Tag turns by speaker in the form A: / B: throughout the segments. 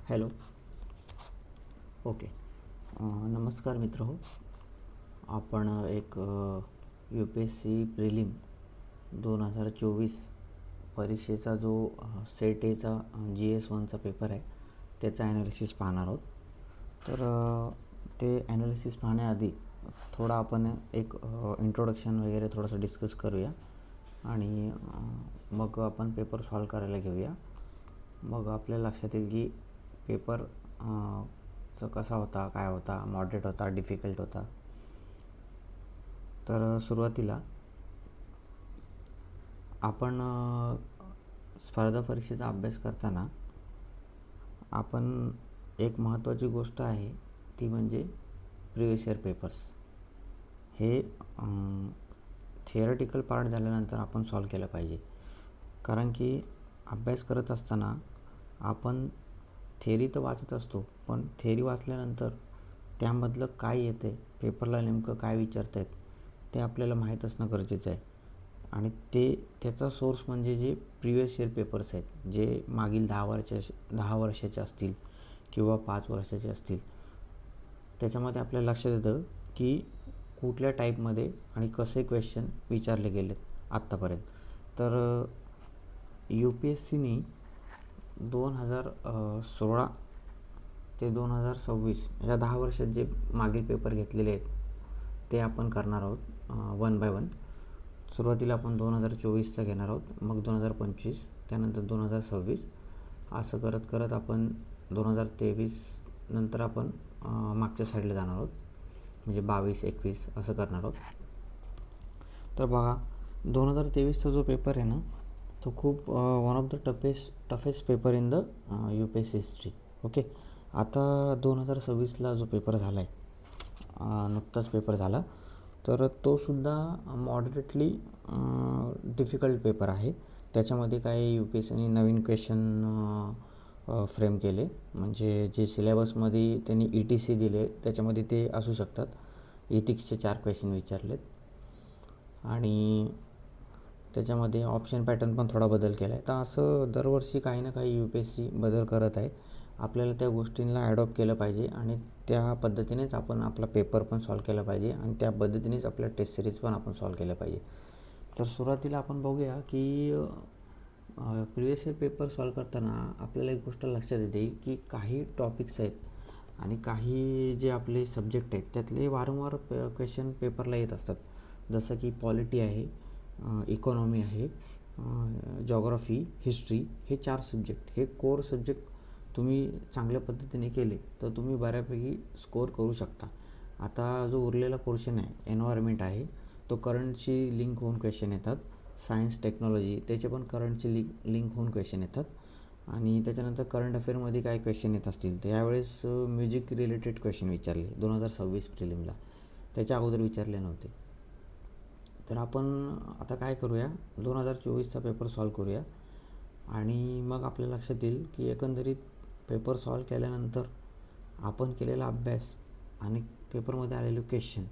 A: Hello. Okay. नमस्कार मित्र हो. आपण एक U P S C prelim 2024 परीक्षेचा जो सेट एचा GS1चा पेपर आहे त्याचा ॲनालिसिस पाहणार आहोत. तर ते ॲनालिसिस पाहण्याआधी थोडा आपण एक इंट्रोडक्शन वगैरे थोडंसं डिस्कस करूया आणि मग आपण पेपर सॉल्व करायला घेऊया. मग आपल्या लक्षात येईल की पेपर कसा होता, काय होता, मॉडरेट होता, डिफिकल्ट होता. तर सुरुवातीला आपण स्पर्धा परीक्षेचा अभ्यास करताना आपण एक महत्त्वाची गोष्ट आहे ती म्हणजे प्रिवियस इयर पेपर्स हे थिअरेटिकल पार्ट झाल्यानंतर आपण सॉल्व केलं पाहिजे. कारण की अभ्यास करत असताना आपण थेअरी तर वाचत असतो, पण थेअरी वाचल्यानंतर त्यामधलं काय येतं, पेपरला नेमकं काय विचारत आहेत ते आपल्याला माहीत असणं गरजेचं आहे. आणि त्याचा सोर्स म्हणजे जे प्रिवियस इयर पेपर्स आहेत जे मागील 10 वर्षाचे असतील किंवा 5 वर्षाचे असतील. त्याच्यामध्ये आपल्याला लक्षात येतं की कुठल्या टाईपमध्ये आणि कसे क्वेश्चन विचारले गेलेत आत्तापर्यंत. तर यू पी एस सीनी 2016 ते 2026 या 10 वर्षात जे मागील पेपर घेतलेले आहेत ते आपण करणार आहोत वन बाय वन. सुरुवातीला आपण 2024चा घेणार आहोत, मग 2025, त्यानंतर 2026, असं करत करत आपण 2023 नंतर आपण मागच्या साईडला जाणार आहोत, म्हणजे 22-21 असं करणार आहोत. तर बघा 2023चा जो पेपर आहे ना तो खूप one of the toughest paper in the U P S C history. Okay. आता 2026ला जो पेपर झाला आहे, नुकताच पेपर झाला, तर तोसुद्धा मॉडरेटली डिफिकल्ट पेपर आहे. त्याच्यामध्ये काय यू पी एस सीने नवीन क्वेश्चन फ्रेम केले, म्हणजे जे सिलेबसमध्ये त्यांनी ETC दिले त्याच्यामध्ये ते असू शकतात. इथिक्सचे 4 क्वेश्चन विचारलेत आणि त्याच्यामध्ये ऑप्शन पॅटर्न पण थोडा बदल केला आहे. तर असं दरवर्षी काही ना काही यू पी एस सी बदल करत आहे. आपल्याला त्या गोष्टींना ॲडॉप्ट केलं पाहिजे आणि त्या पद्धतीनेच आपण आपला पेपर पण सॉल्व केला पाहिजे आणि त्या पद्धतीनेच आपल्या टेस्ट सिरीज पण आपण सॉल्व केल्या पाहिजे. तर सुरुवातीला आपण बघूया की प्रिवियस इयर पेपर सॉल्व करताना आपल्याला एक गोष्ट लक्षात येते की काही टॉपिक्स आहेत आणि काही जे आपले सब्जेक्ट आहेत त्यातले वारंवार क्वेश्चन पेपरला येत असतात. जसं की पॉलिटी आहे, इकॉनॉमी आहे, जॉग्राफी, हिस्ट्री, हे 4 सब्जेक्ट, हे कोर सब्जेक्ट तुम्ही चांगल्या पद्धतीने केले तर तुम्ही बऱ्यापैकी स्कोअर करू शकता. आता जो उरलेला पोर्शन आहे, एन्व्हायरमेंट आहे, तो करंटशी लिंक होऊन क्वेश्चन येतात. सायन्स टेक्नॉलॉजी त्याचे पण करंटची लिंक होऊन क्वेश्चन येतात. आणि त्याच्यानंतर करंट अफेअरमध्ये काय क्वेश्चन येत असतील तर यावेळेस म्युझिक रिलेटेड क्वेश्चन विचारले 2026 प्रिलिमला, त्याच्या अगोदर विचारले नव्हते. तर आपण आता काय करूया, 2024चा पेपर सॉल्व करूया आणि मग आपल्या लक्षात येईल की एकंदरीत पेपर सॉल्व केल्यानंतर आपण केलेला अभ्यास आणि पेपरमध्ये आलेले क्वेश्चन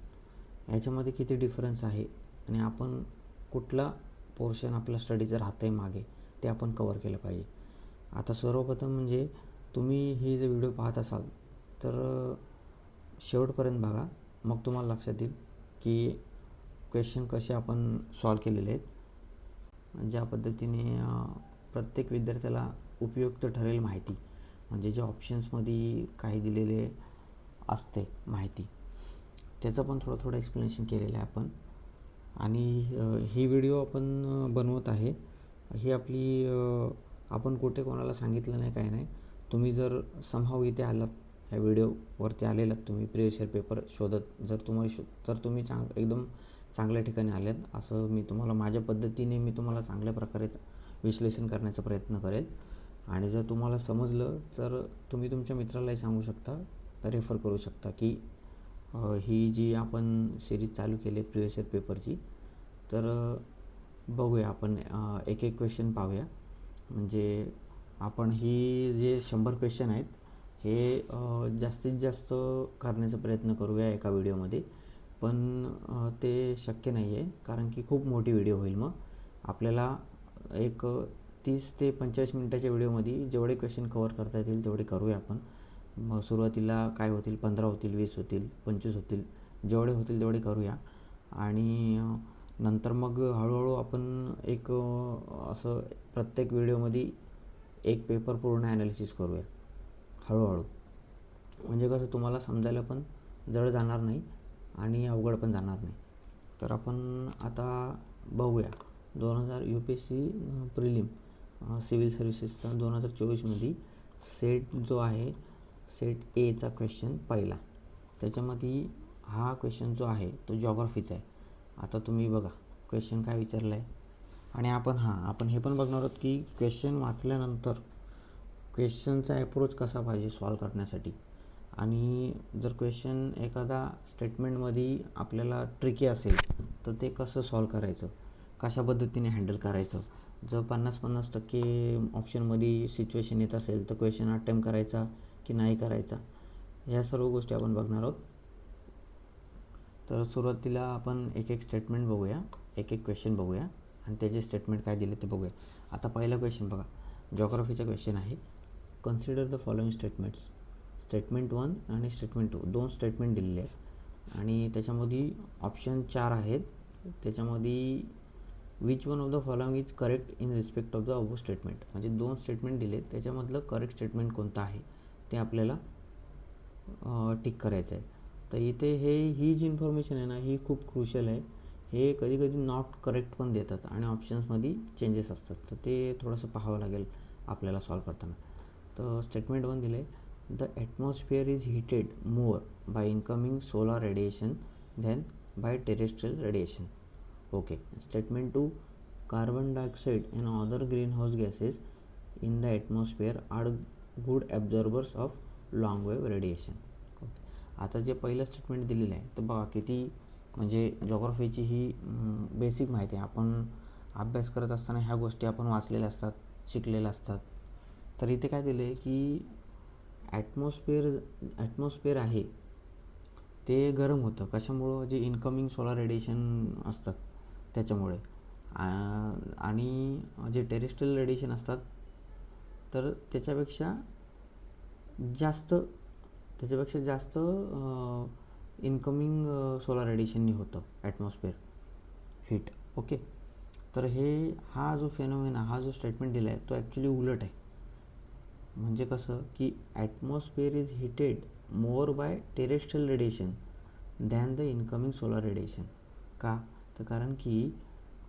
A: याच्यामध्ये किती डिफरन्स आहे आणि आपण कुठला पोर्शन आपल्या स्टडीचं राहतं आहे मागे ते आपण कवर केलं पाहिजे. आता सर्वप्रथम म्हणजे तुम्ही ही जर व्हिडिओ पाहत असाल तर शेवटपर्यंत बघा, मग तुम्हाला लक्षात येईल की क्वेश्चन कसे आपण सॉल्व केलेले आहेत, ज्या पद्धतीने प्रत्येक विद्यार्थ्याला उपयुक्त ठरेल माहिती, म्हणजे जे ऑप्शन्समध्ये काही दिलेले असते माहिती त्याचं पण थोडं एक्सप्लेनेशन केलेलं आहे आपण. आणि ही व्हिडिओ आपण बनवत आहे, ही आपली आपण कुठे कोणाला सांगितलं नाही, काही नाही. तुम्ही जर समहाव इथे आलात, ह्या व्हिडिओवरती आलेलात, तुम्ही प्रिवियस इयर पेपर शोधत जर तुम्हाला तर तुम्ही एकदम चांगल्या ठिकाणी आल्यात, असं मी तुम्हाला माझ्या पद्धतीने मी तुम्हाला चांगल्या प्रकारे विश्लेषण करण्याचा प्रयत्न करेल. आणि जर तुम्हाला समजलं तर तुम्ही तुमच्या मित्रालाही सांगू शकता, रेफर करू शकता की ही जी आपण सिरीज चालू केली प्रिवियस इयर पेपरची. तर बघूया आपण एक एक क्वेश्चन पाहूया. म्हणजे आपण ही जे 100 क्वेश्चन आहेत हे जास्तीत जास्त करण्याचा प्रयत्न करूया एका व्हिडिओमध्ये, पण ते शक्य नाही आहे कारण की खूप मोठी व्हिडिओ होईल. मग आपल्याला एक 30 ते 45 मिनटाच्या व्हिडिओमध्ये जेवढे क्वेश्चन कवर करता येतील तेवढे करूया आपण. मग सुरुवातीला काय होतील, 15 होतील, 20 होतील, 25 होतील, जेवढे होतील तेवढे करूया. आणि नंतर मग हळूहळू आपण एक असं प्रत्येक व्हिडिओमध्ये एक पेपर पूर्ण ॲनालिसिस करूया हळूहळू. म्हणजे कसं तुम्हाला समजायला पण जड जाणार नाही आणि अवघड पण जाणार नाही. तर आपण आता बघूया 2000 UPSC प्रिलिम सिव्हिल सर्व्हिसेसचा 2024मध्ये सेट जो आहे, सेट एचा क्वेश्चन पहिला. त्याच्यामध्ये हा क्वेश्चन जो आहे तो जॉग्रफीचा आहे. आता तुम्ही बघा क्वेश्चन काय विचारलं आहे. आणि आपण हे पण बघणार आहोत की क्वेश्चन वाचल्यानंतर क्वेश्चनचा ॲप्रोच कसा पाहिजे सॉल्व करण्यासाठी. आणि जर क्वेश्चन एखादा स्टेटमेंटमध्ये आपल्याला ट्रिकी असेल तर ते कसं सॉल्व करायचं, कशा पद्धतीने हँडल करायचं. जर 50-50% ऑप्शनमध्ये सिच्युएशन येत असेल तर क्वेश्चन अटेम्प्ट करायचा की नाही करायचा, ह्या सर्व गोष्टी आपण बघणार आहोत. तर सुरुवातीला आपण एक एक स्टेटमेंट बघूया, एक एक क्वेश्चन बघूया आणि त्याचे स्टेटमेंट काय दिले ते बघूया. आता पहिला क्वेश्चन बघा, जॉग्रफीचा क्वेश्चन आहे. Consider the following statements. Statement 1 आणि स्टेटमेंट 2 दोन स्टेटमेंट दिलेले आहेत आणि त्याच्यामध्ये ऑप्शन 4 आहेत. त्याच्यामध्ये which one of the following is correct in respect of the above statement. म्हणजे दोन स्टेटमेंट दिलेत, त्याच्यामधलं करेक्ट स्टेटमेंट कोणतं आहे ते आपल्याला टिक करायचं आहे. तर इथे ही जी इन्फॉर्मेशन आहे ना, ही खूप क्रुशियल आहे. हे कधी कधी नॉट करेक्ट पण देतात आणि ऑप्शन्समध्ये चेंजेस असतात, तर ते थोडंसं पाहावं लागेल आपल्याला सॉल्व करताना. तर स्टेटमेंट 1 दिलं आहे, the atmosphere is heated more by incoming solar radiation than by terrestrial radiation. Okay. Statement 2, carbon dioxide and other greenhouse gases in the atmosphere are good absorbers of long wave radiation. Okay. आता जे पहिलं statement दिलेलं आहे तर बघा किती म्हणजे जॉग्रफीची ही basic माहिती आहे. आपण अभ्यास करत असताना ह्या गोष्टी आपण वाचलेल्या असतात, शिकलेल्या असतात. तर इथे काय दिलं आहे की ॲटमॉस्फिअर आहे ते गरम होतं. कशामुळं, जे इनकमिंग सोलार रेडिएशन असतात त्याच्यामुळे. आणि जे टेरेस्ट्रियल रेडिएशन असतात तर त्याच्यापेक्षा जास्त इनकमिंग सोलार रेडिएशननी होतं ॲटमॉस्फिअर हीट. ओके. तर हा जो फेनॉमेना, हा जो स्टेटमेंट दिला आहे तो ॲक्च्युली उलट आहे. म्हणजे कसं की atmosphere is heated more by terrestrial radiation than the incoming solar radiation. का? तर कारण की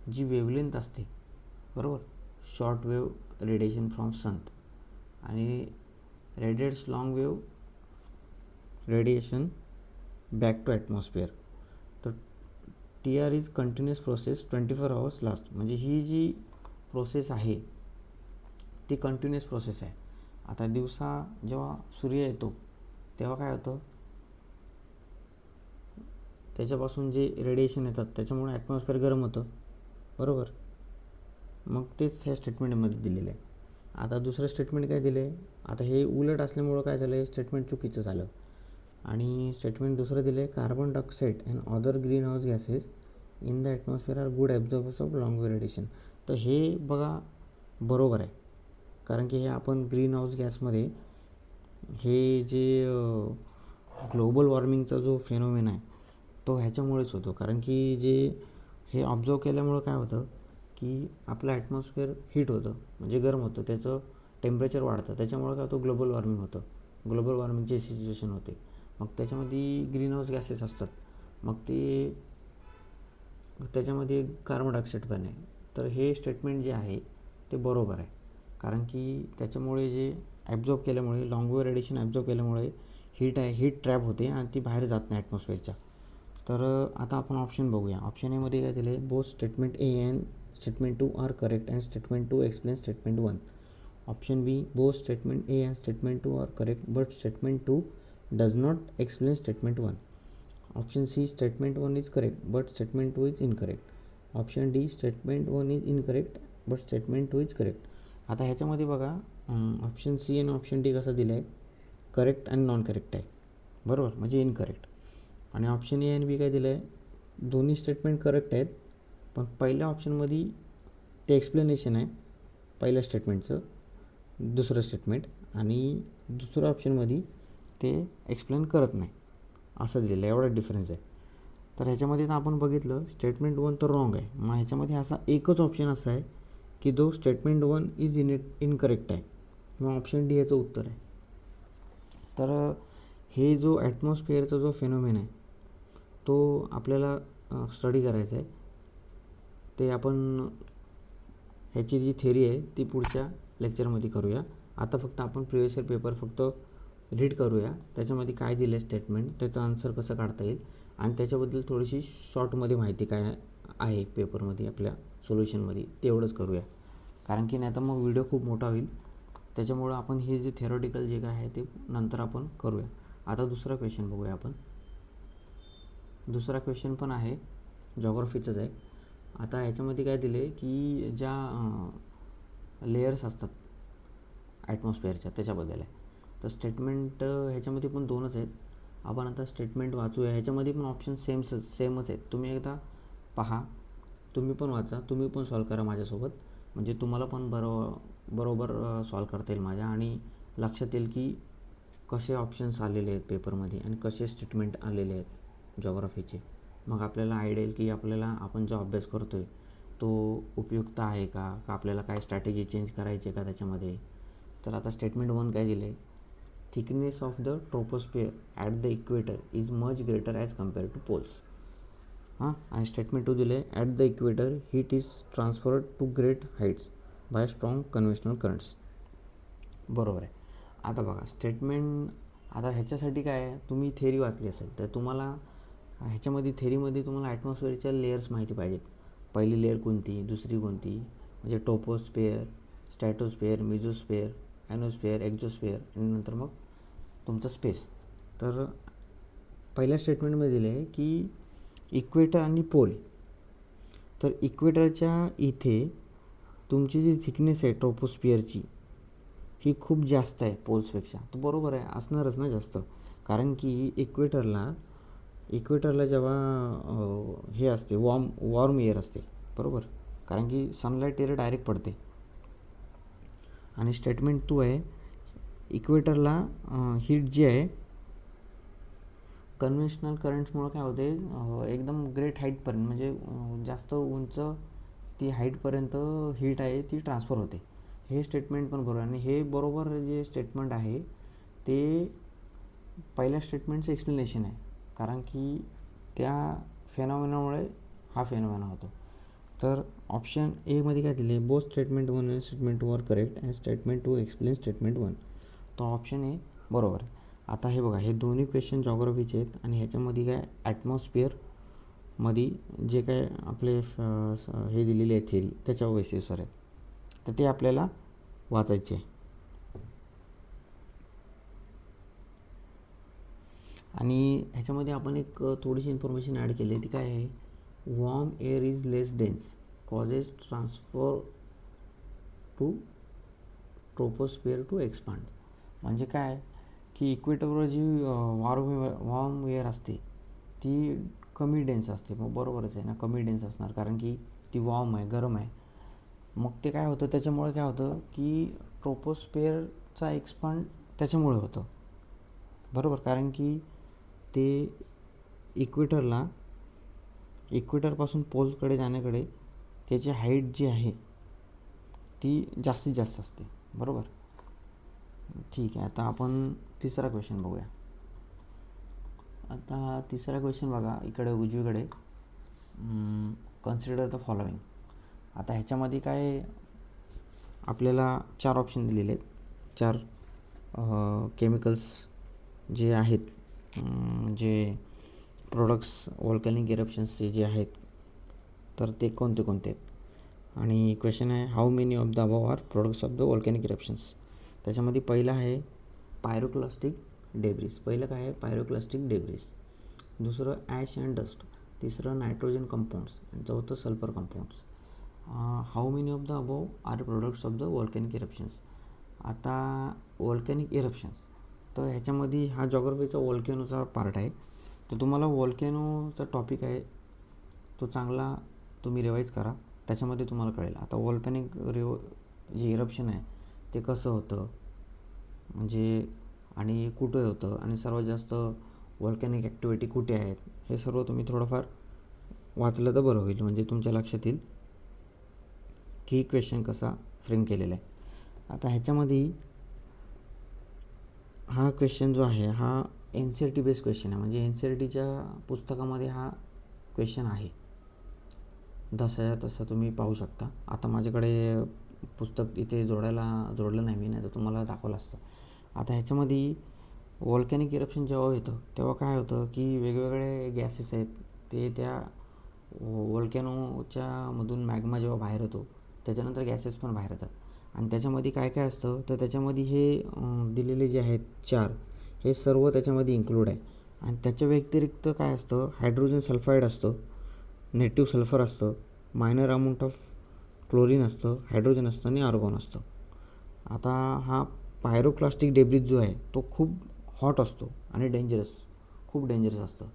A: जी वेवलेंथ असते, बरोबर, short wave radiation from sun आणि radiates long wave radiation back to atmosphere. तर TR is continuous process 24 hours last. म्हणजे ही जी प्रोसेस आहे ती कंटिन्युअस प्रोसेस आहे. आता दिवसा जेव्हा सूर्य येतो तेव्हा काय होतं, त्याच्यापासून जे रेडिएशन येतात त्याच्यामुळे ॲटमॉस्फिअर गरम होतं, बरोबर. मग तेच ह्या स्टेटमेंटमध्ये दिलेलं आहे. आता दुसरं स्टेटमेंट काय दिलं आहे, आता हे उलट असल्यामुळं काय झालं, हे स्टेटमेंट चुकीचं झालं. आणि स्टेटमेंट दुसरं दिलं आहे, carbon dioxide and other greenhouse gases in the atmosphere are good absorbers of long wave radiation. तर हे बघा बरोबर आहे, कारण की हे आपण ग्रीन हाऊस गॅसमध्ये हे जे ग्लोबल वॉर्मिंगचा जो फेनोमेन आहे तो ह्याच्यामुळेच होतो. कारण की जे हे ऑब्झर्व केल्यामुळं काय होतं की आपलं ॲटमॉस्फिअर हीट होतं, म्हणजे गरम होतं, त्याचं टेम्परेचर वाढतं, त्याच्यामुळं काय होतं, ग्लोबल वॉर्मिंग होतं, ग्लोबल वॉर्मिंगची सिच्युएशन होते. मग त्याच्यामध्ये ग्रीन हाऊस गॅसेस असतात, मग ते त्याच्यामध्ये कार्बन डायऑक्साईड पण आहे. तर हे स्टेटमेंट जे आहे ते बरोबर आहे, कारण की त्याच्यामुळे जे ॲब्झॉर्ब केल्यामुळे, लॉंग वेव्ह रेडिएशन ॲब्झॉर्ब केल्यामुळे हीट ट्रॅप होते आणि ती बाहेर जात नाही ॲटमॉस्फिअरच्या. तर आता आपण ऑप्शन बघूया. ऑप्शन एमध्ये काय दिलं आहे, both statement A and statement 2 are correct and statement 2 explain statement 1. Option B, both statement A and statement 2 are correct but statement 2 does not explain statement 1. Option C, statement 1 is correct but statement 2 is incorrect. Option D, statement 1 is incorrect but statement 2 is correct. आता ह्याच्यामध्ये बघा option C आणि option D कसं दिलं आहे, correct आणि non correct आहे, बरोबर, म्हणजे इनकरेक्ट. आणि ऑप्शन ए आणि बी काय दिलं आहे, दोन्ही स्टेटमेंट करेक्ट आहेत, पण पहिल्या ऑप्शनमध्ये ते एक्सप्लेनेशन आहे पहिल्या स्टेटमेंटचं दुसरं स्टेटमेंट, आणि दुसऱ्या ऑप्शनमध्ये ते एक्सप्लेन करत नाही असं दिलेलं आहे. एवढा डिफरन्स आहे. तर ह्याच्यामध्ये तर आपण बघितलं स्टेटमेंट 1 तर रॉंग आहे. मग ह्याच्यामध्ये असा एकच ऑप्शन असा आहे की जो स्टेटमेंट 1 इज इनकरेक्ट आहे, किंवा ऑप्शन डी याचं उत्तर आहे. तर हे जो ॲटमॉस्फिअरचा जो फेनोमेन आहे तो आपल्याला स्टडी करायचा आहे. ते आपण ह्याची जी थेरी आहे ती पुढच्या लेक्चरमध्ये करूया. आता फक्त आपण प्रिवियस इयर पेपर फक्त रीड करूया. त्याच्यामध्ये काय दिलं आहे स्टेटमेंट, त्याचं आन्सर कसं काढता येईल, आणि त्याच्याबद्दल थोडीशी शॉर्टमध्ये माहिती काय आहे पेपरमध्ये आपल्या सोल्युशनमध्ये तेवढंच करूया. कारण की नाही तर मग व्हिडिओ खूप मोठा होईल. त्याच्यामुळं आपण हे जे थेरॉटिकल जे काय आहे ते नंतर आपण करूया. आता दुसरा क्वेश्चन बघूया आपण. दुसरा क्वेश्चन पण आहे जॉग्रफीचंच आहे. आता ह्याच्यामध्ये काय दिले की ज्या लेयर्स असतात ॲटमॉस्फिअरच्या त्याच्याबद्दल आहे. तर स्टेटमेंट ह्याच्यामध्ये पण 2च आहेत. आपण आता स्टेटमेंट वाचूया. ह्याच्यामध्ये पण ऑप्शन सेमच आहेत. तुम्ही एकदा पहा, तुम्ही पण वाचा, तुम्ही पण सॉल्व करा माझ्यासोबत, म्हणजे तुम्हाला पण बरोबर सॉल्व करता येईल माझ्या, आणि लक्षात येईल की कसे ऑप्शन्स आलेले आहेत पेपरमध्ये आणि कसे स्टेटमेंट आलेले आहेत जॉग्रफीचे. मग आपल्याला आयडिया येईल की आपल्याला आपण जो अभ्यास करतो आहे तो उपयुक्त आहे का आपल्याला काय स्ट्रॅटेजी चेंज करायची आहे का त्याच्यामध्ये. तर आता स्टेटमेंट 1 काय दिलं आहे, thickness of the troposphere at the equator is much greater as compare to poles. आणि स्टेटमेंट 2 दिलं आहे, at the equator heat is transferred to great heights by strong conventional currents. बरोबर आहे. आता बघा स्टेटमेंट, आता ह्याच्यासाठी काय आहे, तुम्ही थेरी वाचली असेल तर तुम्हाला ह्याच्यामध्ये थेरीमध्ये तुम्हाला ॲटमॉस्फिअरच्या लेयर्स माहिती पाहिजेत. पहिली लेयर कोणती, दुसरी कोणती, म्हणजे टोपोस्फिअर, स्ट्रॅटोस्फिअर, मिझोस्फिअर, ॲनोस्फिअर, एक्झोस्फिअर, आणि नंतर मग तुमचं स्पेस. तर पहिल्या स्टेटमेंटमध्ये दिलं आहे की इक्वेटर आणि पोल. तर इक्वेटरच्या इथे तुमची जी थिकनेस आहे ट्रोपोस्फिअरची ही खूप जास्त आहे पोल्सपेक्षा. तर बरोबर आहे, असणारच ना जास्त, कारण की इक्वेटरला जेव्हा हे असते वॉर्म एअर असते, बरोबर, कारण की सनलाईट एअर डायरेक्ट पडते. आणि स्टेटमेंट 2 आहे, इक्वेटरला हीट जी आहे कन्व्हेन्शनल करंट्समुळं काय होते, एकदम ग्रेट हाईटपर्यंत, म्हणजे जास्त उंच ती हाईटपर्यंत हीट आहे ती ट्रान्सफर होते. हे स्टेटमेंट पण बरोबर, आणि हे बरोबर जे स्टेटमेंट आहे ते पहिल्या स्टेटमेंटचं एक्सप्लेनेशन आहे, कारण की त्या फेनॉमेनामुळे हा फेनॉमेना होतो. तर ऑप्शन एमध्ये काय दिले, बोथ स्टेटमेंट 1 आणि statement 2 are correct and statement 2 explain statement 1. तो ऑप्शन ए बरोबर आहे. आता हे बघा, हे दोन्ही क्वेश्चन जॉग्रफीचे आहेत, आणि ह्याच्यामध्ये काय ॲटमॉस्फिअरमध्ये जे काय आपले हे दिलेले आहे थेरी त्याच्या बेसिसवर आहे, तर ते आपल्याला वाचायचे आहे. आणि ह्याच्यामध्ये आपण एक थोडीशी इन्फॉर्मेशन ॲड केली आहे. ती काय आहे, warm air is less dense causes transfer to troposphere to expand. म्हणजे काय की इक्वेटरवर जी वॉर्म एअर असते ती कमी डेन्स असते. मग बरोबरच आहे ना, कमी डेन्स असणार, कारण की ती वॉर्म आहे, गरम आहे. मग ते काय होतं, त्याच्यामुळे काय होतं की ट्रोपोस्फिअरचा एक्सपांड त्याच्यामुळे होतं, बरोबर, कारण की ते इक्वेटरपासून पोलकडे जाण्याकडे त्याची हाईट जी आहे ती जास्तीत जास्त असते, बरोबर. ठीक आहे. आता आपण तिसरा क्वेश्चन बघूया. आता तिसरा क्वेश्चन बघा, इकडे उजवीकडे, कन्सिडर द फॉलोइंग. आता ह्याच्यामध्ये काय आपल्याला 4 ऑप्शन दिलेले आहेत. 4 केमिकल्स जे आहेत, जे प्रोडक्ट्स व्हॉल्कॅनिक इरप्शन्सचे जे आहेत, तर ते कोणते कोणते आहेत. आणि क्वेश्चन आहे, how many of the above are products of the volcanic eruptions. त्याच्यामध्ये पहिलं आहे पायरोक्लास्टिक डेब्रिस. पहिलं काय आहे, पायरोक्लास्टिक डेब्रिस. दुसरं ॲश अँड डस्ट. तिसरं नायट्रोजन कंपाऊंड्स. आणि चौथं sulphur compounds. How many of the above are products of the volcanic eruptions. आता व्हॉल्कॅनिक इरप्शन्स, तर ह्याच्यामध्ये हा जॉग्रफीचा व्हॉल्कॅनोचा पार्ट आहे. तर तुम्हाला व्हॉल्कॅनोचा टॉपिक आहे तो चांगला तुम्ही रिवाईज करा, त्याच्यामध्ये तुम्हाला कळेल. आता जे इरप्शन आहे ते कसं होतं, म्हणजे आणि कुठं होतं, आणि सर्वात जास्त व्हॉल्कॅनिक ॲक्टिव्हिटी कुठे आहेत, हे सर्व तुम्ही थोडंफार वाचलं तर बरं होईल, म्हणजे तुमच्या लक्षात येईल की क्वेश्चन कसा फ्रेम केलेला आहे. आता ह्याच्यामध्ये हा क्वेश्चन जो आहे हा N C R T based question आहे, म्हणजे एन सी आर टीच्या पुस्तकामध्ये हा क्वेश्चन आहे. जसं तसं तुम्ही पाहू शकता. आता माझ्याकडे पुस्तक इथे जोडलं नाही मी, नाही तर तुम्हाला दाखवलं असतं. आता ह्याच्यामध्ये व्हॉल्कॅनिक इरप्शन जेव्हा येतं तेव्हा काय होतं की वेगवेगळे गॅसेस आहेत ते त्या व्हॉल्कॅनोच्या मधून मॅग्मा जेव्हा बाहेर येतो त्याच्यानंतर गॅसेस पण बाहेर येतात, आणि त्याच्यामध्ये काय काय असतं तर त्याच्यामध्ये हे दिलेले जे आहेत 4 हे सर्व त्याच्यामध्ये इन्क्लूड आहे. आणि त्याच्या व्यतिरिक्त काय असतं, हायड्रोजन सल्फाईड असतं, नेटिव्ह सल्फर असतं, मायनर अमाऊंट ऑफ क्लोरीन असतं, हायड्रोजन असतं आणि आर्गॉन असतं. आता हा पायरोक्लास्टिक डेब्रिज जो आहे तो खूप हॉट असतो आणि खूप डेंजरस असतं.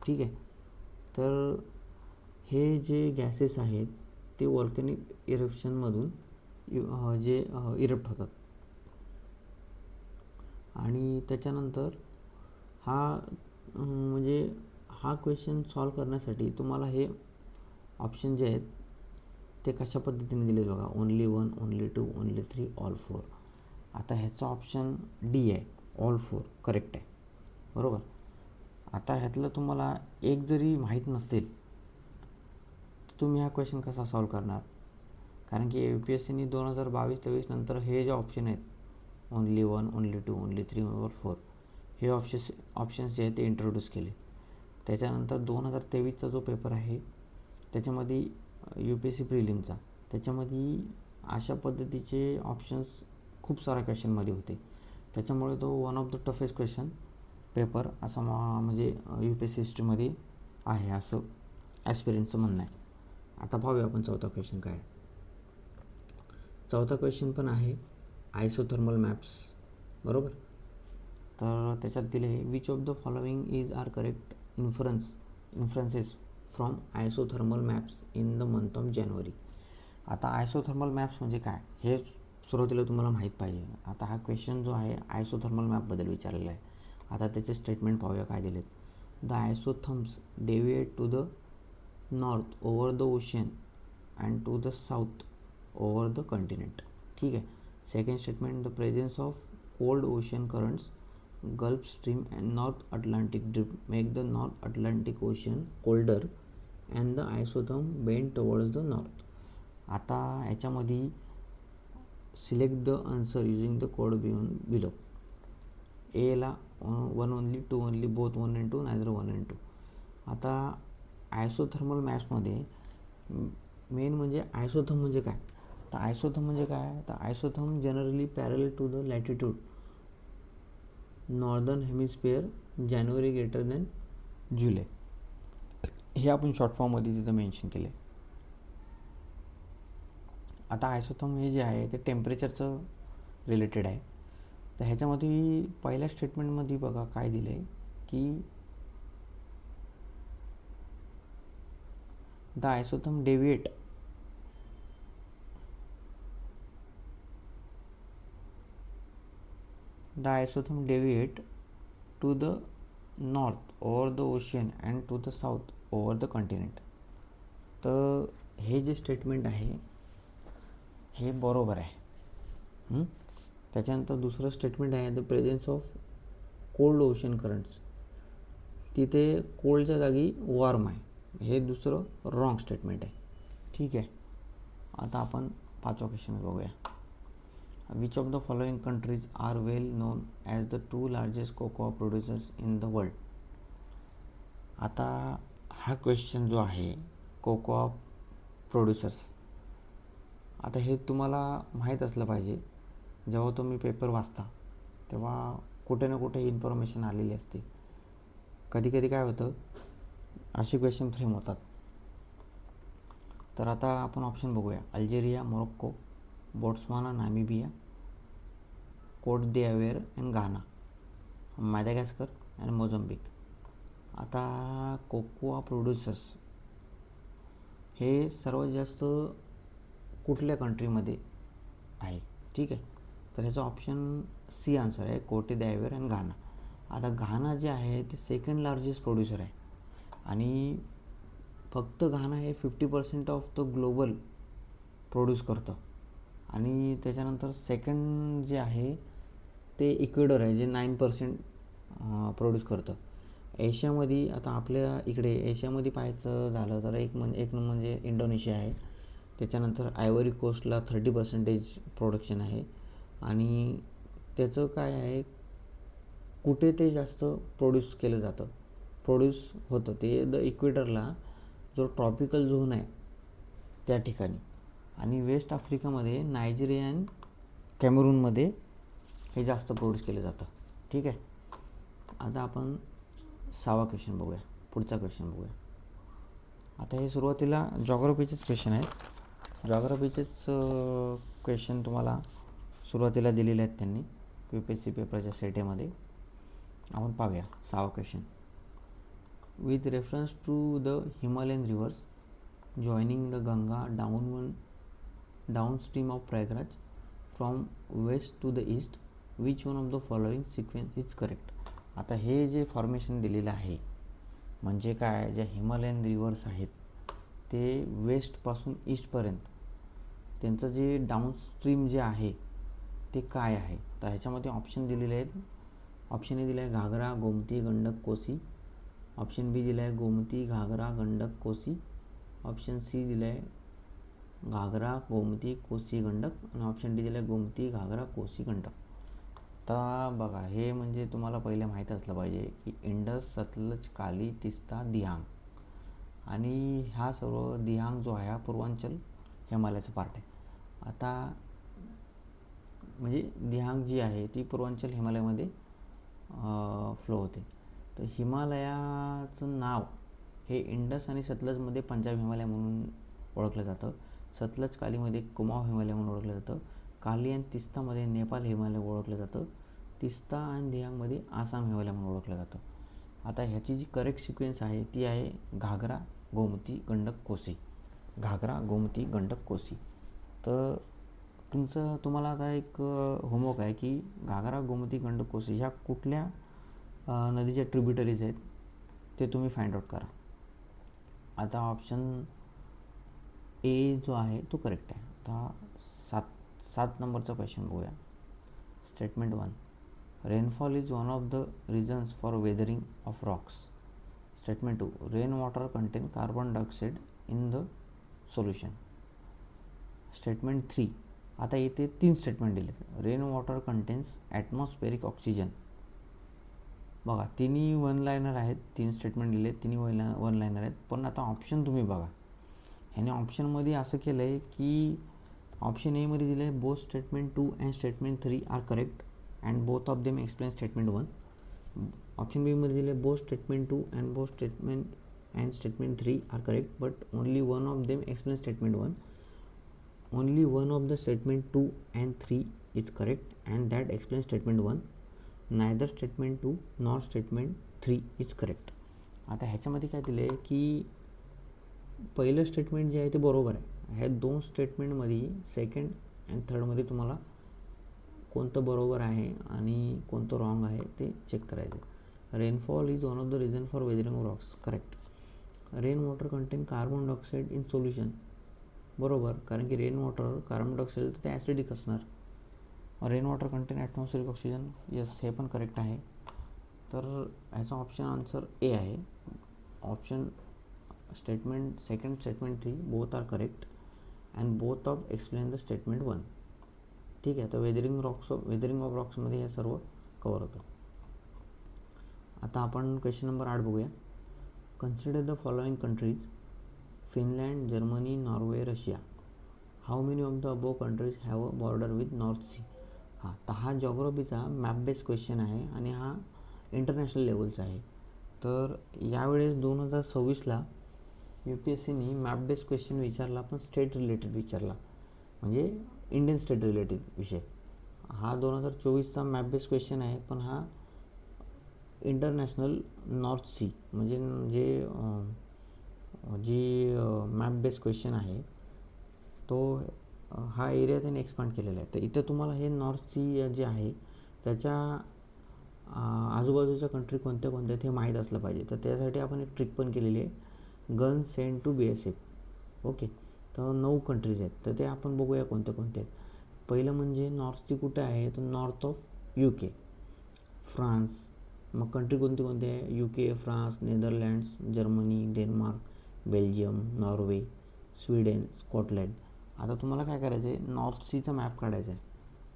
A: ठीक आहे. तर हे जे गॅसेस आहेत ते व्हॉल्कॅनिक इरप्शनमधून जे इरप्ट होतात, आणि त्याच्यानंतर हा म्हणजे हा क्वेश्चन सॉल्व करण्यासाठी तुम्हाला हे ऑप्शन जे आहेत ते कशा पद्धतीने दिले बघा, ओनली 1, ओनली 2, ओनली 3, ऑल 4. आता ह्याचा ऑप्शन डी आहे, ऑल 4 करेक्ट आहे, बरोबर. आता ह्यातलं तुम्हाला एक जरी माहीत नसेल तर तुम्ही हा क्वेश्चन कसा सॉल्व करणार, कारण की यू पी एस सीने 2022-23 नंतर हे जे ऑप्शन आहेत ओनली 1, ओनली 2, ओनली 3, ओनली 4 हे ऑप्शन्स जे आहेत ते इंट्रोड्यूस केले. त्याच्यानंतर 2023चा जो पेपर आहे त्याच्यामध्ये यू पी एस सी प्रिलिमचा, त्याच्यामध्ये अशा पद्धतीचे ऑप्शन्स खूप साऱ्या क्वेश्चनमध्ये होते. त्याच्यामुळे तो one of the toughest question paper असा म्हणजे यू पी एस सी हिस्ट्रीमध्ये आहे असं ॲस्पिरंटचं म्हणणं आहे. आता पाहूया आपण चौथा क्वेश्चन काय आहे. चौथा क्वेश्चन पण आहे आयसोथर्मल मॅप्स, बरोबर. तर त्याच्यात दिले which of the following is are correct inferences from isothermal maps in the month of जानेवारी. आता आयसोथर्मल मॅप्स म्हणजे काय हे सुरुवातीला तुम्हाला माहीत पाहिजे. आता हा क्वेश्चन जो आहे आयसोथर्मल मॅपबद्दल विचारलेला आहे. आता त्याचे स्टेटमेंट पाहूया काय दिलेत. The isotherms deviate to the north over the ocean and to the south over the continent. ठीक आहे. Second statement, the presence of cold ocean currents Gulf Stream and North Atlantic Drift make the North Atlantic Ocean colder and the isotherm bend towards the north. आता याच्यामध्ये select the answer using the code below. एला 1 only, 2 only, both 1 and 2, neither 1 and 2. आता isothermal मॅप्समध्ये main म्हणजे आयसोथर्म म्हणजे काय, तर आयसोथर्म म्हणजे काय, तर isotherm generally parallel to the latitude northern hemisphere जानेवारी ग्रेटर दॅन जुलै. हे आपण शॉर्ट फॉर्ममध्ये तिथं मेन्शन केले. आता आयसोथर्म हे जे आहे ते टेम्परेचरचं रिलेटेड आहे. तर ह्याच्यामध्ये पहिल्या स्टेटमेंटमध्ये बघा काय दिलं आहे की the isotherm deviate to the north over the ocean and to the south over the continent. तर हे जे स्टेटमेंट आहे हे बरोबर आहे. त्याच्यानंतर दुसरं स्टेटमेंट आहे the presence of cold ocean currents. तिथे कोल्डच्या जागी वॉर्म आहे, हे दुसरं रॉंग स्टेटमेंट आहे. ठीक आहे. आता आपण पाचवा क्वेश्चन बघूया. Which of the following countries are well known as the 2 largest cocoa producers in the world. आता हा क्वेश्चन जो आहे कोकोआ प्रोड्युसर्स, आता हे तुम्हाला माहीत असलं पाहिजे. जेव्हा तुम्ही पेपर वाचता तेव्हा कुठे ना कुठे इन्फॉर्मेशन आलेली असते. कधी कधी काय होतं असे क्वेश्चन फ्रेम होतात. तर आता आपण ऑप्शन बघूया. Algeria, Morocco, Botswana, Namibia, Cote d'Ivoire and Ghana, Madagascar and Mozambique. आता कोकोआ प्रोड्युसर्स हे सर्वात जास्त कुठल्या कंट्रीमध्ये आहे. ठीक आहे, तर ह्याचं ऑप्शन सी आन्सर आहे, कोटे दॅयव्हर अँड घाना. आता घाना जे आहे ते सेकंड लार्जेस्ट प्रोड्युसर आहे आणि फक्त घाना हे 50% ऑफ द ग्लोबल प्रोड्यूस करतं. आणि त्याच्यानंतर सेकंड जे आहे ते इक्वेडर आहे, जे 9% प्रोड्यूस करतं. एशियामध्ये आता आपल्या इकडे एशियामध्ये पाहायचं झालं तर एक म्हणजे इंडोनेशिया आहे. त्याच्यानंतर आयव्हरी कोस्टला 30% प्रोडक्शन आहे. आणि त्याचं काय आहे, कुठे ते जास्त प्रोड्यूस केलं जातं, प्रोड्यूस होतं ते द इक्वेटरला, जो ट्रॉपिकल झोन आहे त्या ठिकाणी. आणि वेस्ट आफ्रिकामध्ये, नायजेरिया आणि कॅमेरूनमध्ये हे जास्त प्रोड्यूस केलं जातं. ठीक आहे, आता आपण 6वा क्वेश्चन बघूया. पुढचा क्वेश्चन बघूया. आता हे सुरुवातीला जॉग्रफीचेच क्वेश्चन आहेत. जॉग्रफीचेच क्वेश्चन तुम्हाला सुरुवातीला दिलेले आहेत त्यांनी UPSC पेपरच्या सेटेमध्ये. आपण पाहूया 6वा question. With reference to the Himalayan rivers joining the Ganga downstream of Prayagraj from west to the east, which one of the following sequence is correct. आता हे जे फॉर्मेशन दिलेलं आहे म्हणजे काय, ज्या हिमालयन रिव्हर्स आहेत ते वेस्टपासून ईस्टपर्यंत त्यांचं जे डाऊनस्ट्रीम जे आहे ते काय आहे. तर ह्याच्यामध्ये ऑप्शन दिलेले आहेत. ऑप्शन ए दिला आहे घागरा, गोमती, गंडक, कोसी. ऑप्शन बी दिला आहे गोमती, घागरा, गंडक, कोसी. ऑप्शन सी दिला आहे घागरा, गोमती, कोसी, गंडक. आणि ऑप्शन डी दिला आहे गोमती, घागरा, कोसी, गंडक. आता बघा, हे म्हणजे तुम्हाला पहिले माहीत असलं पाहिजे की इंडस, सतलज, काली, तिस्ता, दिहांग. आणि हा सर्व दिहांग जो आहे हा पूर्वांचल हिमालयाचा पार्ट आहे. आता म्हणजे दिहांग जी आहे ती पूर्वांचल हिमालयामध्ये फ्लो होते. तर हिमालयाचं नाव हे इंडस आणि सतलजमध्ये पंजाब हिमालय म्हणून ओळखलं जातं. सतलज कालीमध्ये कुमाव हिमालय म्हणून ओळखलं जातं. काली आणि तिस्तामध्ये नेपाळ हिमालय ओळखलं जातं. तिस्ता आणि दिहांगमध्ये आसाम हिमालय म्हणून ओळखलं जातं. आता ह्याची जी करेक्ट सिक्वेन्स आहे ती आहे घागरा, गोमती, गंडक, कोसी. घागरा, गोमती, गंडक, कोसी. तर तुम्हाला आता एक होमवर्क आहे की घागरा, गोमती, गंडक, कोसी ह्या कुठल्या नदीच्या ट्रिब्युटरीज आहेत ते तुम्ही फाइंड आउट करा. आता ऑप्शन ए जो आहे तो करेक्ट आहे. आता 7 नंबरचा क्वेश्चन बघूया. Statement 1. Rainfall is one of the reasons for weathering of Roxx. Statement 2. Rain water content carbon dioxide in the solution. Statement 3. आता इथे 3 स्टेटमेंट दिले. Rain water contains atmospheric oxygen. बघा, तिन्ही वन लायनर आहेत. 3 स्टेटमेंट दिले, तिन्ही one liner आहेत. पण आता ऑप्शन तुम्ही बघा, ह्याने ऑप्शनमध्ये असं केलं आहे की ऑप्शन एमध्ये दिलं आहे both statement 2 and statement 3 are correct and both of them explain statement 1. Option बीमध्ये दिलं आहे both statement 2 and both statement and statement 3 are correct but only one of them explain statement 1. Only one of the statement 2 and 3 is correct and that explains statement 1. Neither statement 2 nor statement 3 is correct. आता ह्याच्यामध्ये काय दिलं आहे की पहिलं statement जे आहे ते बरोबर आहे. ह्या 2 स्टेटमेंटमध्ये सेकंड अँड थर्डमध्ये तुम्हाला कोणतं बरोबर आहे आणि कोणतं रॉंग आहे ते चेक करायचं. Rainfall is one of the reason for weathering of Roxx. Correct. Rain water content carbon dioxide in solution. बरोबर, कारण की रेन वॉटर कार्बन डायऑक्साईड तर ते ॲसिडिक असणार. Rain water content atmospheric oxygen. Yes, हे पण करेक्ट आहे. तर ह्याचा ऑप्शन आन्सर ए आहे. Option statement second, statement 3 both are correct and both of explain the statement 1. ठीक आहे, तर वेदरिंग ऑफ रॉक्समध्ये हे सर्व कवर होतं. आता आपण क्वेश्चन नंबर 8 बघूया. Consider the following countries: Finland, Germany, Norway, Russia. How many of the above countries have a border with North Sea. तर हा जॉग्रफीचा मॅप बेस्ड क्वेश्चन आहे आणि हा इंटरनॅशनल लेवलचा आहे. तर यावेळेस 2026ला UPSCनी मॅप बेस्ड क्वेश्चन विचारला, पण स्टेट रिलेटेड विचारला, म्हणजे इंडियन स्टेट रिलेटेड विषय. हा 2024चा मॅप बेस्ड क्वेश्चन आहे, पण हा इंटरनॅशनल नॉर्थ सी म्हणजे जी मॅप बेस्ड क्वेश्चन आहे तो हा एरिया त्याने एक्सपांड केलेला आहे. तर इथं तुम्हाला हे नॉर्थ सी जे आहे त्याच्या आजूबाजूच्या कंट्री कोणत्या कोणत्या हे माहीत असलं पाहिजे. तर त्यासाठी आपण एक ट्रिक पण केलेली आहे, gun send to BSF. Okay, तर 9 कंट्रीज आहेत. तर ते आपण बघूया कोणत्या कोणत्या आहेत. पहिलं म्हणजे नॉर्थ सी कुठे आहे, तर नॉर्थ ऑफ UK, फ्रान्स. मग कंट्री कोणती कोणती आहे, UK, France, Netherlands, Germany, Denmark, Belgium, Norway, Sweden, Scotland. आता तुम्हाला काय करायचं आहे, नॉर्थ सीचा मॅप काढायचा आहे.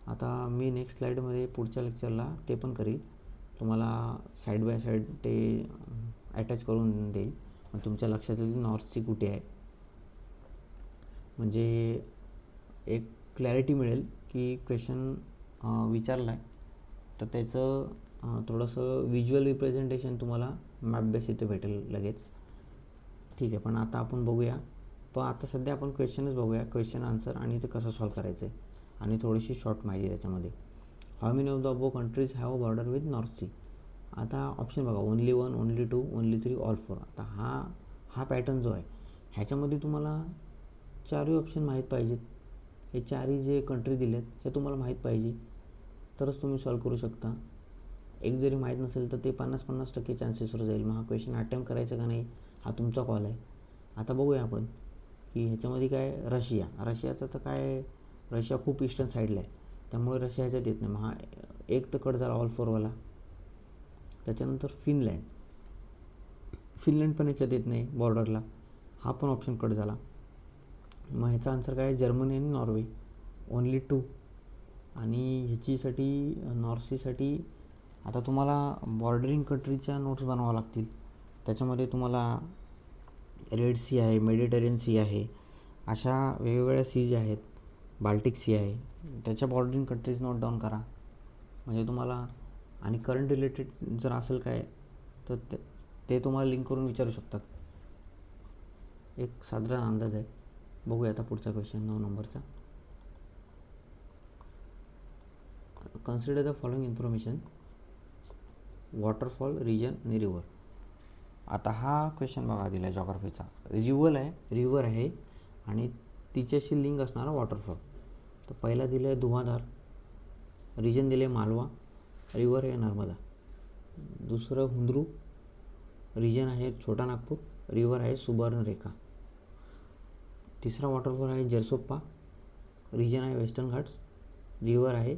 A: आता मी नेक्स्ट स्लाईडमध्ये पुढच्या लेक्चरला ते पण करील, तुम्हाला साईड बाय साईड ते अटॅच करून देईल. मग तुमच्या लक्षात येईल नॉर्थ सी कुठे आहे, म्हणजे एक क्लॅरिटी मिळेल की क्वेश्चन विचारला आहे तर त्याचं थोडंसं व्हिज्युअल रिप्रेझेंटेशन तुम्हाला मॅप बेस इथे भेटेल लगेच. ठीक आहे, पण आता आपण बघूया. पण आता सध्या आपण क्वेश्चनच बघूया, क्वेश्चन आन्सर आणि ते कसं सॉल्व करायचं आहे, आणि थोडीशी शॉर्ट माहिती त्याच्यामध्ये. How many of the above countries have a border with North Sea. आता ऑप्शन बघा, ओनली 1, ओनली 2, ओनली 3, ऑल 4. आता हा पॅटर्न जो आहे ह्याच्यामध्ये तुम्हाला चारही ऑप्शन माहीत पाहिजेत. हे चारही जे कंट्री दिलेत हे तुम्हाला माहीत पाहिजे, तरच तुम्ही सॉल्व करू शकता. एक जरी माहीत नसेल तर ते 50-50% चान्सेसवर जाईल. मग हा क्वेश्चन अटेम्प्ट करायचा का नाही हा तुमचा कॉल आहे. आता बघूया आपण की ह्याच्यामध्ये काय, रशियाचं तर काय, रशिया खूप ईस्टर्न साईडला आहे त्यामुळे रशिया ह्याच्यात येत नाही. मग हा एक तर कट झाला ऑल 4वाला. त्याच्यानंतर फिनलँड पण ह्याच्यात येत नाही बॉर्डरला, हा पण ऑप्शन कट झाला. मग ह्याचा आन्सर काय आहे, जर्मनी आणि नॉर्वे, ओनली 2. आणि ह्याचीसाठी नॉर्थ सीसाठी आता तुम्हाला बॉर्डरिंग कंट्रीच्या नोट्स बनवावं लागतील. त्याच्यामध्ये तुम्हाला रेड सी आहे, मेडिटेरियन सी आहे, अशा वेगवेगळ्या सी ज्या आहेत, बाल्टिक सी आहे, त्याच्या बॉर्डरिंग कंट्रीज नोट डाऊन करा म्हणजे तुम्हाला. आणि करंट रिलेटेड जर असेल काय तर ते तुम्हाला लिंक करून विचारू शकतात. एक साधारण अंदाज आहे. बघूया आता पुढचा क्वेश्चन 9 नंबरचा. Consider the following information, waterfall, region आणि रिव्हर. आता हा क्वेश्चन बघा दिला आहे जॉग्राफीचा. रिव्हर आहे आणि तिच्याशी लिंक असणारा वॉटरफॉल. तर पहिला दिलं आहे धुवाधार, रिजन दिले मालवा, रिव्हर आहे नर्मदा. दुसरं हुंद्रू, रिजन आहे छोटा नागपूर, रिव्हर आहे सुवर्णरेखा. तिसरा वॉटरफॉल आहे जरसोप्पा, रिजन आहे वेस्टर्न घाट्स, रिव्हर आहे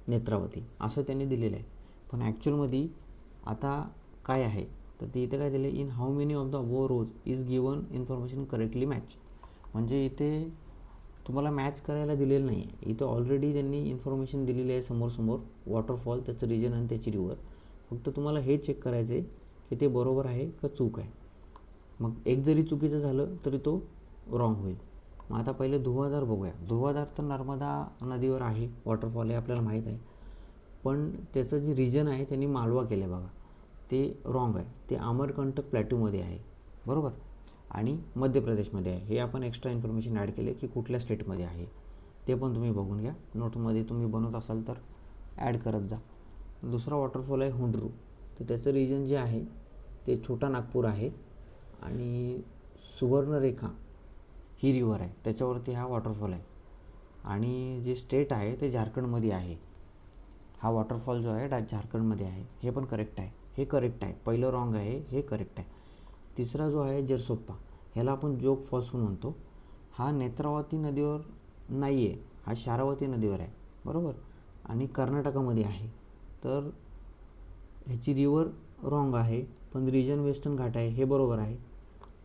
A: नेत्रावती. असं त्यांनी दिलेलं आहे. पण ॲक्च्युअलमध्ये आता काय आहे तर ते इथे काय दिलं आहे, in how many of the above rows is given information correctly match. म्हणजे इथे तुम्हाला मॅच करायला दिलेलं नाही आहे. इथं ऑलरेडी त्यांनी इन्फॉर्मेशन दिलेली आहे समोर वॉटरफॉल, त्याचं रिजन आणि त्याची रिव्हर. फक्त तुम्हाला हे चेक करायचं आहे की ते बरोबर आहे का चूक आहे. मग एक जरी चुकीचं झालं तरी तो रॉंग होईल. मग आता पहिले धुवाधार बघूया. धुवाधार तर नर्मदा नदीवर आहे, वॉटरफॉल आहे आपल्याला माहीत आहे. पण त्याचं जे रिजन आहे त्यांनी मालवा केलं आहे बघा, ते रॉंग आहे. ते अमरकंटक प्लॅट्यूमध्ये आहे, बरोबर, आणि मध्य प्रदेशमध्ये आहे. हे आपण एक्स्ट्रा इन्फॉर्मेशन ॲड केले की कुठल्या स्टेटमध्ये आहे ते पण तुम्ही बघून घ्या. नोटमध्ये तुम्ही बनवत असाल तर ॲड करत जा. दुसरा वॉटरफॉल आहे हुंड्रू. तर त्याचं रिजन जे आहे ते छोटा नागपूर आहे आणि सुवर्णरेखा ही रिव्हर आहे, त्याच्यावरती हा वॉटरफॉल आहे. आणि जे स्टेट आहे ते झारखंडमध्ये आहे. हा वॉटरफॉल जो आहे झारखंडमध्ये आहे. हे पण करेक्ट आहे, हे करेक्ट आहे. पहिलं रॉंग आहे, हे करेक्ट आहे. तिसरा जो आहे जरसोप्पा, ह्याला आपण जोग फॉल्स म्हणतो. हा नेत्रावती नदीवर नाही आहे, हा शारावती नदीवर आहे, बरोबर, आणि कर्नाटकामध्ये आहे. तर ह्याची रिव्हर रॉंग आहे, पण रिजन वेस्टर्न घाट आहे, हे बरोबर आहे.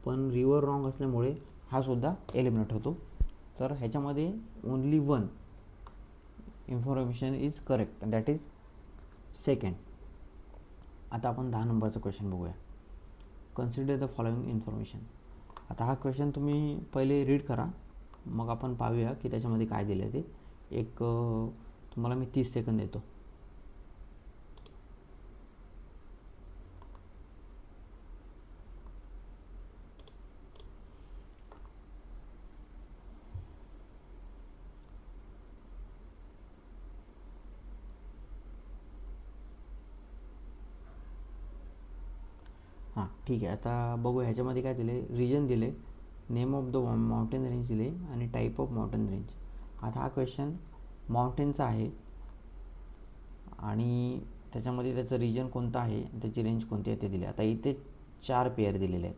A: पण रिव्हर रॉंग असल्यामुळे हा सुद्धा एलिमिनेट होतो. तर ह्याच्यामध्ये only 1 information is correct, that is second. आता आपण 10 नंबरचा क्वेश्चन बघूया. Consider the following information. आता हा क्वेश्चन तुम्ही पहिले रीड करा, मग आपण पाहूया की त्याच्यामध्ये काय दिलं आहे ते. एक तुम्हाला मी 30 सेकंद देतो. हां ठीक आहे. आता बघूया ह्याच्यामध्ये काय दिलं आहे. रिजन दिले, name of the mountain range दिले आणि टाईप ऑफ माउंटेन रेंज. आता हा क्वेश्चन माउंटेनचा आहे आणि त्याच्यामध्ये त्याचं रिजन कोणतं आहे, त्याची रेंज कोणती आहे ते दिले. आता इथे 4 पेअर दिलेले आहेत.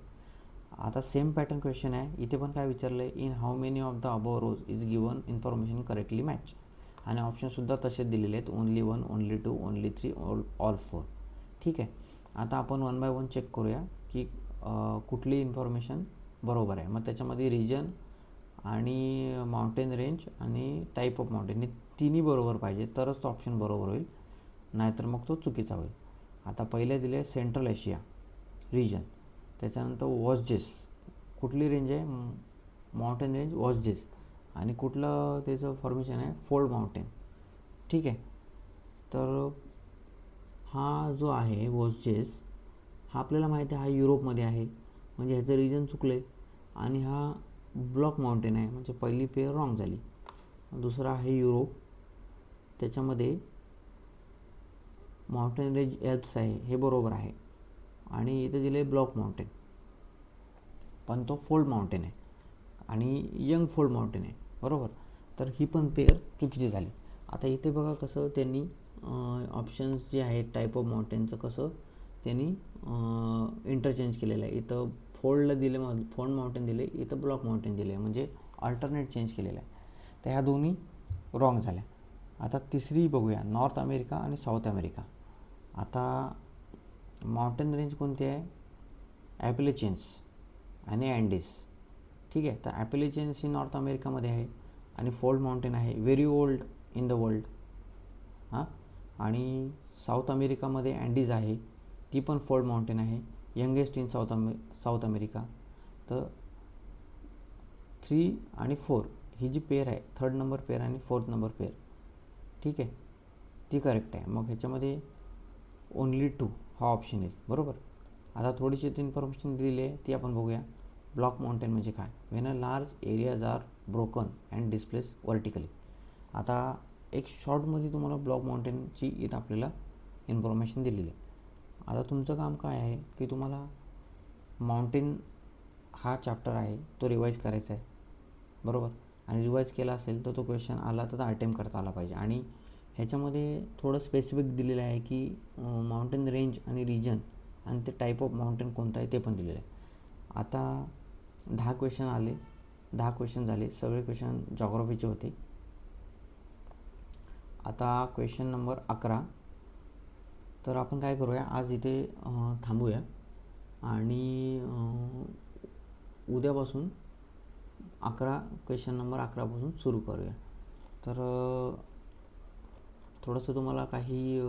A: आता सेम पॅटर्न क्वेश्चन आहे. इथे पण काय विचारलं आहे, in how many of the above rows is given information correctly match. आणि ऑप्शनसुद्धा तसेच दिलेले आहेत, ओनली 1, ओनली 2, ओनली 3, ऑल 4. ठीक आहे. आता आपण 1 बाय 1 चेक करूया की कुठली इन्फॉर्मेशन बरोबर आहे. मग त्याच्यामध्ये रिजन आणि माउंटेन रेंज आणि टाईप ऑफ माउंटेन हे तिन्ही बरोबर पाहिजे, तरच तो ऑप्शन बरोबर होईल, नाहीतर मग तो चुकीचा होईल. आता पहिले दिले सेंट्रल एशिया रिजन, त्याच्यानंतर वॉसजेस, कुठली रेंज आहे, माउंटेन रेंज वॉसजेस, आणि कुठलं त्याचं फॉर्मेशन आहे, फोल्ड माउंटेन. ठीक आहे. तर हा जो आहे वॉसजेस, हा आपल्याला माहिती आहे हा युरोपमध्ये आहे, म्हणजे ह्याचं रिजन चुकले. आणि हा ब्लॉक माउंटेन आहे, म्हणजे पहिली पेअर रॉंग झाली. दुसरा आहे युरोप, त्याच्यामध्ये माउंटेन रेंज एल्प्स आहे, हे बरोबर आहे. आणि इथे दिले ब्लॉक माउंटेन, पण तो फोल्ड माउंटेन आहे आणि यंग फोल्ड माउंटेन आहे, बरोबर. तर ही पण पेअर चुकीची झाली. आता इथे बघा कसं त्यांनी ऑप्शन्स जे आहेत टाईप ऑफ माउंटेनचं कसं त्यांनी इंटरचेंज केलेलं आहे. इथं फोल्डला दिले, फोल्ड माउंटेन दिले, इथं ब्लॉक माउंटेन दिले, म्हणजे अल्टरनेट चेंज केलेलं आहे. तर ह्या दोन्ही रॉंग झाल्या. आता तिसरी बघूया, नॉर्थ अमेरिका आणि साऊथ अमेरिका. आता माउंटेन रेंज कोणती आहे, ॲपलेचियन्स आणि अँडीज. ठीक आहे. तर ॲपलेचियन्स ही नॉर्थ अमेरिकामध्ये आहे आणि फोल्ड माउंटेन आहे, very old in the world. हां. आणि साऊथ अमेरिकामध्ये अँडीज आहे, ती पण फोल्ड माउंटेन आहे, यंगेस्ट इन साऊथ अमेरिका. तर 3 आणि 4 ही जी पेअर आहे, 3rd नंबर पेअर आणि 4th नंबर पेअर, ठीक आहे, ती करेक्ट आहे. मग ह्याच्यामध्ये ओनली 2 हा ऑप्शन येईल, बरोबर. आता थोडीशी इन्फॉर्मेशन दिली आहे ती आपण बघूया. ब्लॉक माउंटेन म्हणजे काय, when a large areas are broken and displaced vertically. आता एक शॉर्टमध्ये तुम्हाला ब्लॉक माउंटेनची इथं आपल्याला इन्फॉर्मेशन दिलेली आहे. आता तुमचं काम काय आहे की तुम्हाला माउंटेन हा चॅप्टर आहे तो रिवाईज करायचा आहे, बरोबर. आणि रिवाईज केला असेल तर तो क्वेश्चन आला तर अटेम्प्ट करता आला पाहिजे. आणि ह्याच्यामध्ये थोडं स्पेसिफिक दिलेलं आहे की माउंटेन रेंज आणि रिजन आणि ते टाईप ऑफ माउंटेन कोणतं आहे ते पण दिलेलं आहे. आता 10 क्वेश्चन आले, 10 क्वेश्चन झाले, सगळे क्वेश्चन जॉग्रफीचे होते. आता क्वेश्चन नंबर 11. तर आपण काय करूया, आज इथे थांबूया आणि उद्यापासून क्वेश्चन नंबर 11पासून सुरू करूया. तर थोडंसं तुम्हाला काही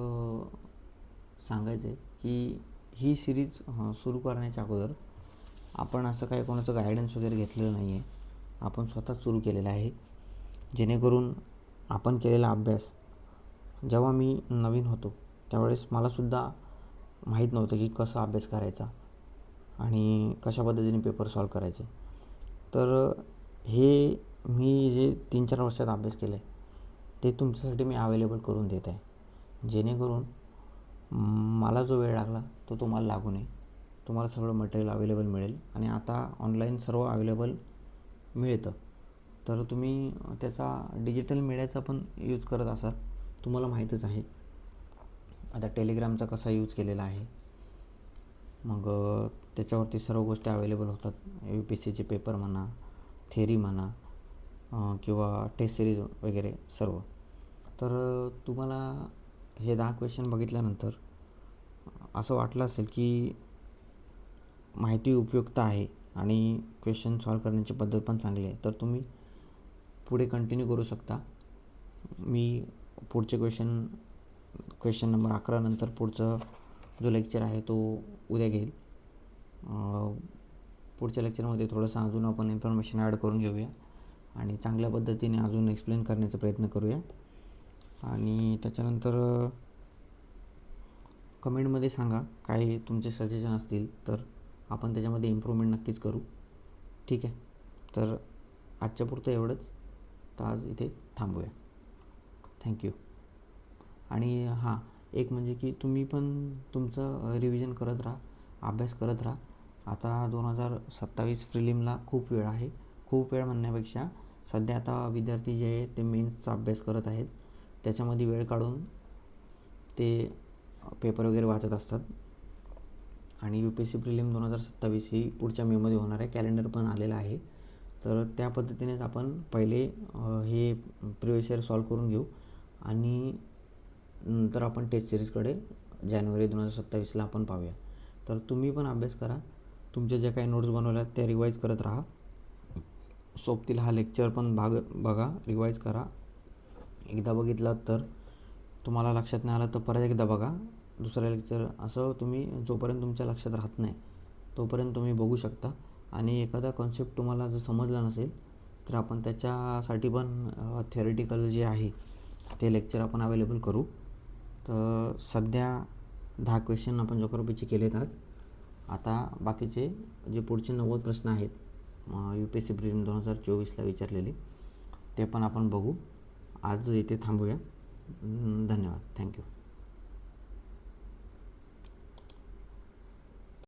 A: सांगायचं आहे की ही सिरीज सुरू करण्याच्या अगोदर आपण असं काही कोणाचं गायडन्स वगैरे घेतलेलं नाही आहे, आपण स्वतःच सुरू केलेलं आहे. जेणेकरून आपण केलेला अभ्यास, जेव्हा मी नवीन होतो त्यावेळेस मलासुद्धा माहीत नव्हतं की कसा अभ्यास करायचा आणि कशा पद्धतीने पेपर सॉल्व करायचे. तर हे मी जे 3-4 वर्षात अभ्यास केला आहे ते तुमच्यासाठी मी अवेलेबल करून देत आहे, जेणेकरून मला जो वेळ लागला तो तुम्हाला लागू नये, तुम्हाला सगळं मटेरियल अवेलेबल मिळेल. आणि आता ऑनलाईन सर्व अवेलेबल मिळतं, तर तुम्ही त्याचा डिजिटल मीडियाचा पण यूज करत असाल, तुम्हाला माहीतच आहे. आता टेलिग्रामचा कसा यूज केलेला आहे, मग त्याच्यावरती सर्व गोष्टी अवेलेबल होतात, UPSCचे पेपर म्हणा, थेरी म्हणा किंवा टेस्ट सिरीज वगैरे सर्व. तर तुम्हाला हे 10 क्वेश्चन बघितल्यानंतर असं वाटलं असेल की माहिती उपयुक्त आहे आणि क्वेश्चन सॉल्व करण्याची पद्धत पण चांगली आहे, तर तुम्ही पुढे कंटिन्यू करू शकता. मी पुढचे क्वेश्चन नंबर 11 नंतर पुढचं जो लेक्चर आहे तो उद्या घेईल. पुढच्या लेक्चरमध्ये थोडंसं अजून आपण इन्फॉर्मेशन ॲड करून घेऊया आणि चांगल्या पद्धतीने अजून एक्सप्लेन करण्याचा प्रयत्न करूया. आणि त्याच्यानंतर कमेंटमध्ये सांगा काही तुमचे सजेशन असतील तर आपण त्याच्यामध्ये इम्प्रूव्हमेंट नक्कीच करू. ठीक आहे. तर आजच्या पुरतं एवढंच, तर आज इथे थांबूया. थँक्यू. आणि हां, एक म्हणजे की तुम्ही पण तुमचं रिव्हिजन करत राहा, अभ्यास करत राहा. आता 2027 प्रिलिमला खूप वेळ आहे, खूप वेळ म्हणण्यापेक्षा सध्या आता विद्यार्थी जे आहे ते मेन्सचा अभ्यास करत आहेत, त्याच्यामध्ये वेळ काढून ते पेपर वगैरे वाचत असतात. आणि UPSC प्रिलिम 2027 ही पुढच्या मेमध्ये होणार आहे. कॅलेंडर पण आलेलं आहे. तर त्या पद्धतीनेच आपण पहिले हे प्रिवियस इयर सॉल्व करून घेऊ आणि नंतर आपण टेस्ट सिरीजकडे जानेवारी 2027ला आपण पाहूया. तर तुम्ही पण अभ्यास करा. तुमच्या ज्या काही नोट्स बनवल्या त्या रिवाईज करत राहा. सोबतील हा लेक्चर पण बघा, रिवाईज करा. एकदा बघितलात तर तुम्हाला लक्षात नाही आलं तर परत एकदा बघा. दुसरं लेक्चर असं तुम्ही जोपर्यंत तुमच्या लक्षात राहत नाही तोपर्यंत तुम्ही बघू शकता. आणि एखादा कॉन्सेप्ट तुम्हाला जर समजला नसेल तर आपण त्याच्यासाठी पण थेअरेटिकल जे आहे ते लेक्चर आपण अवेलेबल करू. तर सध्या 10 क्वेश्चन आपण जिओग्राफीचे केलेत आज. आता बाकीचे जे पुढचे 90 प्रश्न आहेत UPSC प्रिलिम 2024ला विचारलेले ते पण आपण बघू. आज इथे थांबूया. धन्यवाद. थँक्यू.